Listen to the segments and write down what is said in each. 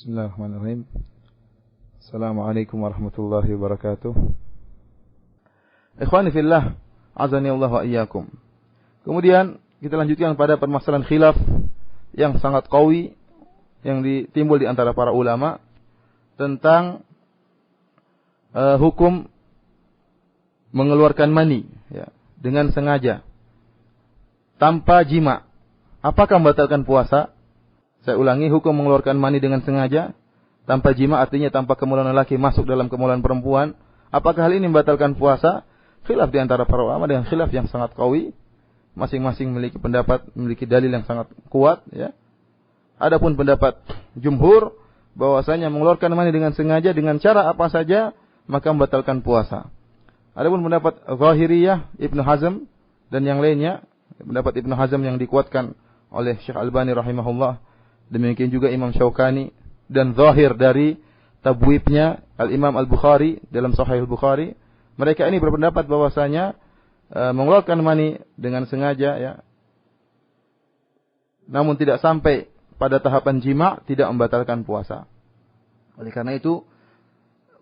Bismillahirrahmanirrahim. Assalamualaikum warahmatullahi wabarakatuh. Ikhwani fillah, azani Allah wa iyyakum. Kemudian kita lanjutkan pada permasalahan khilaf yang sangat qawi yang timbul di antara para ulama tentang hukum mengeluarkan mani ya, dengan sengaja tanpa jima. Apakah membatalkan puasa? Saya ulangi, hukum mengeluarkan mani dengan sengaja tanpa jima, artinya tanpa kemulan lelaki masuk dalam kemulan perempuan. Apakah hal ini membatalkan puasa? Khilaf di antara para ulama dengan khilaf yang sangat qawi. Masing-masing memiliki pendapat, memiliki dalil yang sangat kuat ya. Adapun pendapat jumhur bahwasanya mengeluarkan mani dengan sengaja dengan cara apa saja maka membatalkan puasa. Adapun pendapat Zahiriyah, Ibnu Hazm dan yang lainnya, pendapat Ibnu Hazm yang dikuatkan oleh Syekh Albani rahimahullah, demikian juga Imam Syaukani dan zahir dari tabwibnya Al-Imam Al-Bukhari dalam Sahih Al-Bukhari, mereka ini berpendapat bahwasanya mengeluarkan mani dengan sengaja ya, namun tidak sampai pada tahapan jima, tidak membatalkan puasa. Oleh karena itu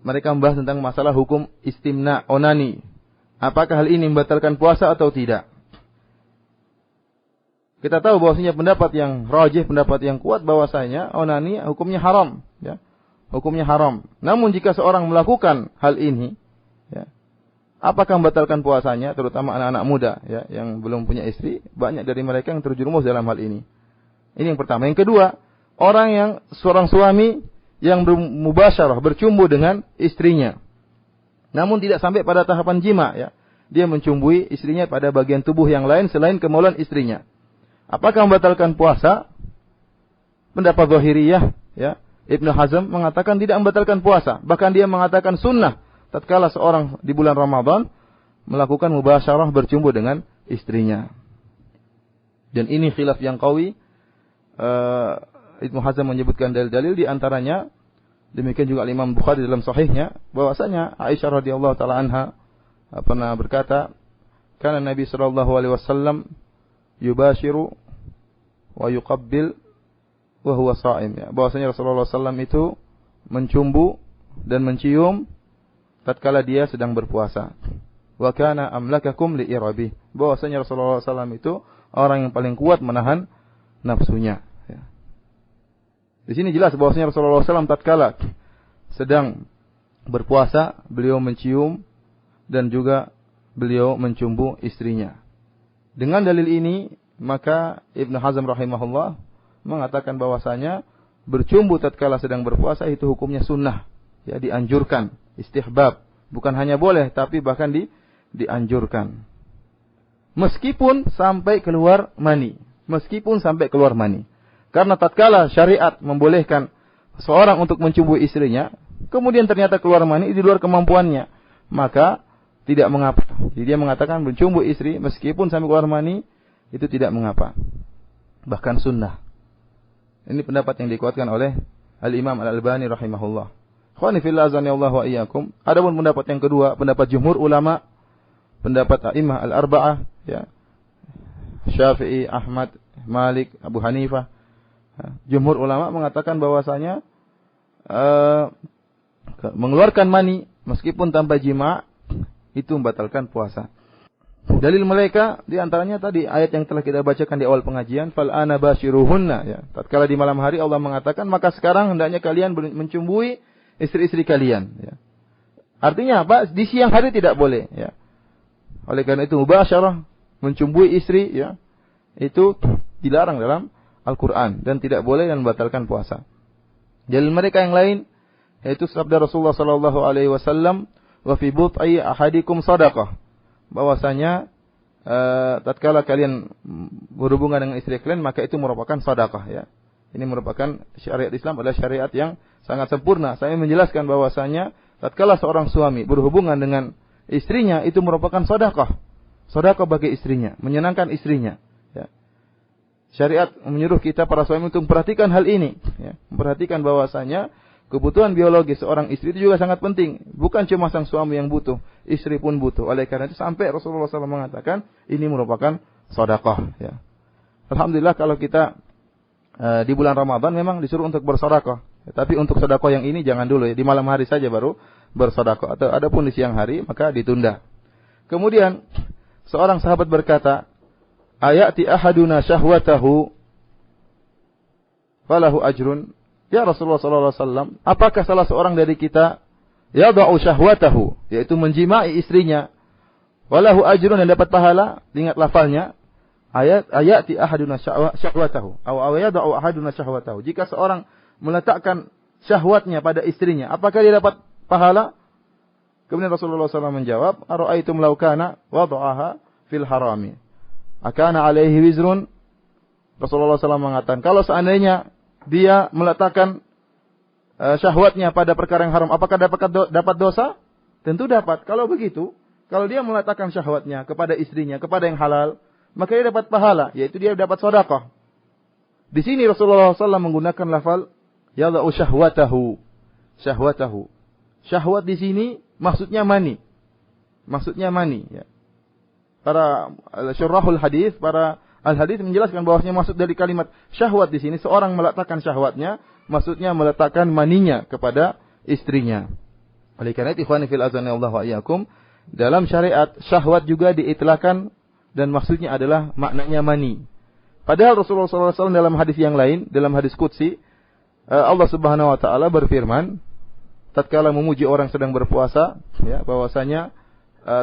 mereka membahas tentang masalah hukum istimna, onani. Apakah hal ini membatalkan puasa atau tidak? Kita tahu bahwasanya pendapat yang rajih, pendapat yang kuat bahwasanya onani hukumnya haram, ya. Hukumnya haram. Namun jika seorang melakukan hal ini, ya, apakah membatalkan puasanya, terutama anak-anak muda, ya, yang belum punya istri, banyak dari mereka yang terjerumus dalam hal ini. Ini yang pertama. Yang kedua, seorang suami yang mubasyarah, bercumbu dengan istrinya, namun tidak sampai pada tahapan jima, ya. Dia mencumbui istrinya pada bagian tubuh yang lain selain kemauan istrinya. Apakah membatalkan puasa? Pendapat Zahiriyah, ya, Ibnu Hazm mengatakan tidak membatalkan puasa. Bahkan dia mengatakan sunnah tatkala seorang di bulan Ramadan melakukan mubasyarah, bercumbu dengan istrinya. Dan ini khilaf yang qawi. Ibnu Hazm menyebutkan dalil-dalil, di antaranya demikian juga Imam Bukhari dalam sahihnya bahwasanya Aisyah radhiyallahu taala anha pernah berkata, "Kana Nabi sallallahu alaihi wasallam yubashiru wa yuqabbil wa huwa sha'im." Ya, bahwasanya Rasulullah sallallahu itu mencumbu dan mencium tatkala dia sedang berpuasa. Wa kana amlakakum li irabi. Bahwasanya Rasulullah sallallahu itu orang yang paling kuat menahan nafsunya. Ya. Di sini jelas bahwasanya Rasulullah sallallahu tatkala sedang berpuasa, beliau mencium dan juga beliau mencumbu istrinya. Dengan dalil ini, maka Ibnu Hazm rahimahullah mengatakan bahwasanya bercumbu tatkala sedang berpuasa itu hukumnya sunnah, ya, dianjurkan, istihbab, bukan hanya boleh tapi bahkan dianjurkan. Meskipun sampai keluar mani, Karena tatkala syariat membolehkan seorang untuk mencumbu istrinya, kemudian ternyata keluar mani di luar kemampuannya, maka tidak mengapa. Jadi dia mengatakan mencumbu istri meskipun sampai keluar mani itu tidak mengapa. Bahkan sunnah. Ini pendapat yang dikuatkan oleh Al-Imam Al-Albani rahimahullah. Khawani fillah azani Allah wa iyyakum. Adapun pendapat yang kedua, pendapat jumhur ulama, pendapat a'immah al-arba'ah, ya, Syafi'i, Ahmad, Malik, Abu Hanifah. Jumhur ulama mengatakan bahwasanya mengeluarkan mani meskipun tanpa jima itu membatalkan puasa. Dalil mereka di antaranya tadi ayat yang telah kita bacakan di awal pengajian, fal ana basyiruhunna, ya. Tatkala di malam hari Allah mengatakan, maka sekarang hendaknya kalian mencumbui istri-istri kalian, ya. Artinya apa? Di siang hari tidak boleh, ya. Oleh karena itu mubasyarah, mencumbui istri, ya, itu dilarang dalam Al-Qur'an dan tidak boleh dan membatalkan puasa. Dalil mereka yang lain yaitu sabda Rasulullah sallallahu alaihi wasallam, wa fi but'i ahadikum shadaqah. Bahwasanya tatkala kalian berhubungan dengan istri kalian maka itu merupakan sedekah, ya. Ini merupakan syariat Islam adalah syariat yang sangat sempurna. Saya menjelaskan bahwasanya tatkala seorang suami berhubungan dengan istrinya itu merupakan sedekah. Sedekah bagi istrinya, menyenangkan istrinya, ya. Syariat menyuruh kita para suami untuk memperhatikan hal ini, ya. Memperhatikan bahwasanya kebutuhan biologis seorang istri itu juga sangat penting. Bukan cuma sang suami yang butuh, istri pun butuh. Oleh karena itu sampai Rasulullah SAW mengatakan ini merupakan sedekah, ya. Alhamdulillah kalau kita di bulan Ramadan memang disuruh untuk bersedekah. Tapi untuk sedekah yang ini jangan dulu ya, di malam hari saja baru bersedekah. Atau adapun di siang hari maka ditunda. Kemudian seorang sahabat berkata, "Ayati ahaduna syahwatahu falahu ajrun?" Ya Rasulullah sallallahu alaihi wasallam, apakah salah seorang dari kita yada'u syahwatahu, yaitu menjimai istrinya, walahu ajrun, dan dapat pahala? Ingat lafalnya, ayati ahaduna syahwatahu, atau yada'u ahaduna syahwatahu. Jika seorang meletakkan syahwatnya pada istrinya, apakah dia dapat pahala? Kemudian Rasulullah SAW menjawab, ara'aitum law kana wada'aha fil harami akana alaihi wizrun? Rasulullah SAW mengatakan, kalau seandainya dia meletakkan syahwatnya pada perkara yang haram, apakah dapat dosa? Tentu dapat. Kalau begitu, kalau dia meletakkan syahwatnya kepada istrinya, kepada yang halal, maka dia dapat pahala, yaitu dia dapat sedekah. Di sini Rasulullah SAW menggunakan lafal yada'u syahwatahu. Syahwatahu. Syahwat di sini maksudnya mani. Maksudnya mani. Ya. Para syurahul hadis, para al-hadis menjelaskan bahwasanya maksud dari kalimat syahwat di sini, seorang meletakkan syahwatnya, maksudnya meletakkan maninya kepada istrinya. Oleh karena itu, ikhwani fil azani Allah wa iyyakum, dalam syariat syahwat juga diitlaqkan dan maksudnya adalah maknanya mani. Padahal Rasulullah SAW dalam hadis yang lain, dalam hadis qudsi, Allah Subhanahu wa taala berfirman tatkala memuji orang sedang berpuasa, ya, bahwasanya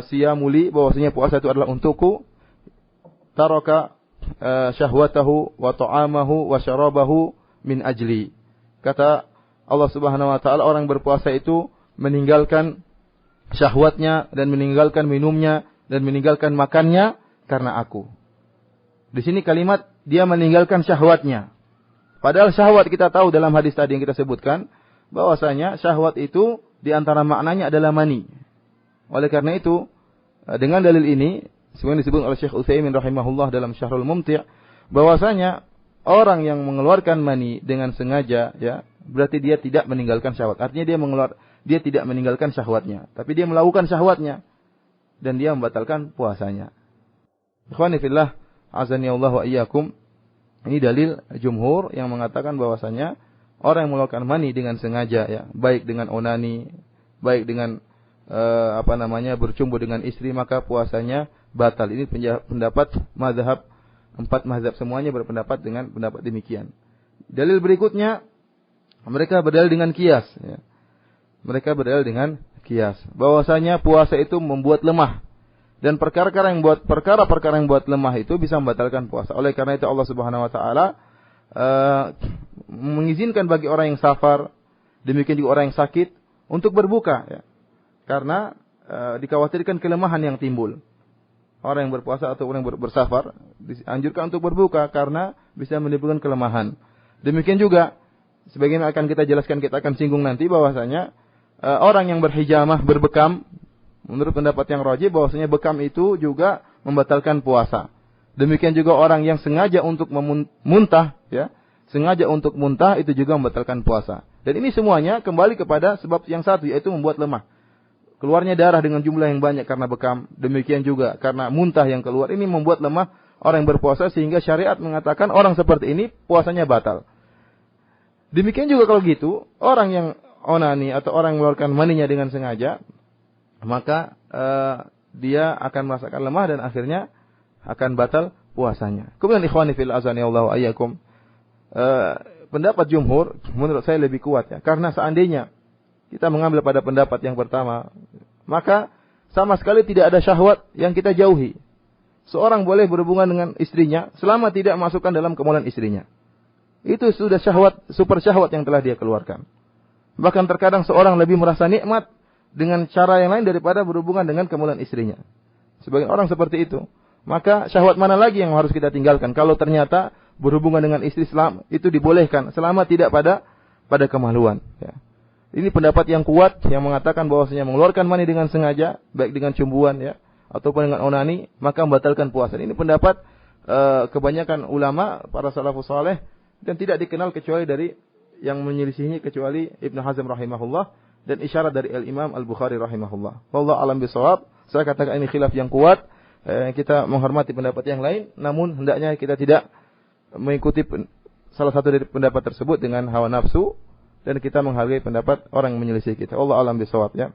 siyamuli, bahwasanya puasa itu adalah untukku, taraka syahwatahu wa ta'amahu wa syarabahu min ajli. Kata Allah Subhanahu wa taala, orang berpuasa itu meninggalkan syahwatnya dan meninggalkan minumnya dan meninggalkan makannya karena aku. Di sini kalimat dia meninggalkan syahwatnya. Padahal syahwat kita tahu dalam hadis tadi yang kita sebutkan bahwasanya syahwat itu di antara maknanya adalah mani. Oleh karena itu, dengan dalil ini sebagaimana disebut oleh Syekh Utsaimin rahimahullah dalam Syahrul Mumti', bahwasanya orang yang mengeluarkan mani dengan sengaja, ya, berarti dia tidak meninggalkan syahwat. Artinya dia tidak meninggalkan syahwatnya, tapi dia melakukan syahwatnya dan dia membatalkan puasanya. Ikhwani fillah, azani Allah wa iyyakum. Ini dalil jumhur yang mengatakan bahwasanya orang yang mengeluarkan mani dengan sengaja, ya, baik dengan onani, baik dengan bercumbu dengan istri, maka puasanya batal. Ini pendapat mazhab, 4 mazhab semuanya berpendapat dengan pendapat demikian. Dalil berikutnya, mereka berdalil dengan qiyas, ya. Mereka berdalil dengan qiyas bahwasanya puasa itu membuat lemah, dan perkara-perkara yang buat lemah itu bisa membatalkan puasa. Oleh karena itu Allah Subhanahu wa taala mengizinkan bagi orang yang safar, demikian juga orang yang sakit, untuk berbuka, ya. Karena dikhawatirkan kelemahan yang timbul. Orang yang berpuasa atau orang yang bersafar dianjurkan untuk berbuka karena bisa menimbulkan kelemahan. Demikian juga sebagaimana akan kita jelaskan, kita akan singgung nanti bahwasanya orang yang berhijamah, berbekam, menurut pendapat yang rajih bahwasanya bekam itu juga membatalkan puasa. Demikian juga orang yang sengaja untuk muntah, ya, sengaja untuk muntah itu juga membatalkan puasa. Dan ini semuanya kembali kepada sebab yang satu, yaitu membuat lemah. Keluarnya darah dengan jumlah yang banyak karena bekam, demikian juga karena muntah yang keluar, ini membuat lemah orang yang berpuasa, sehingga syariat mengatakan orang seperti ini puasanya batal. Demikian juga kalau gitu, orang yang onani atau orang yang mengeluarkan maninya dengan sengaja, maka dia akan merasakan lemah dan akhirnya akan batal puasanya. Kemudian ikhwani fil azani Allah wa iyyakum, pendapat jumhur menurut saya lebih kuat, ya, karena seandainya kita mengambil pada pendapat yang pertama, maka sama sekali tidak ada syahwat yang kita jauhi. Seorang boleh berhubungan dengan istrinya selama tidak masukkan dalam kemuliaan istrinya. Itu sudah syahwat, super syahwat yang telah dia keluarkan. Bahkan terkadang seorang lebih merasa nikmat dengan cara yang lain daripada berhubungan dengan kemuliaan istrinya. Sebagian orang seperti itu. Maka syahwat mana lagi yang harus kita tinggalkan kalau ternyata berhubungan dengan istri Islam itu dibolehkan selama tidak pada kemaluan, ya. Ini pendapat yang kuat yang mengatakan bahwasanya mengeluarkan mani dengan sengaja, baik dengan cumbuan, ya, ataupun dengan onani, maka membatalkan puasa. Ini pendapat kebanyakan ulama para salafus saleh, dan tidak dikenal kecuali dari yang menyelisihinya kecuali Ibnu Hazm rahimahullah dan isyarat dari Al-Imam Al-Bukhari rahimahullah. Wallahu a'lam bishawab. Saya katakan ini khilaf yang kuat. Kita menghormati pendapat yang lain, namun hendaknya kita tidak mengikuti salah satu dari pendapat tersebut dengan hawa nafsu, dan kita menghargai pendapat orang yang menyelisih kita. Allah alam bisawab ya.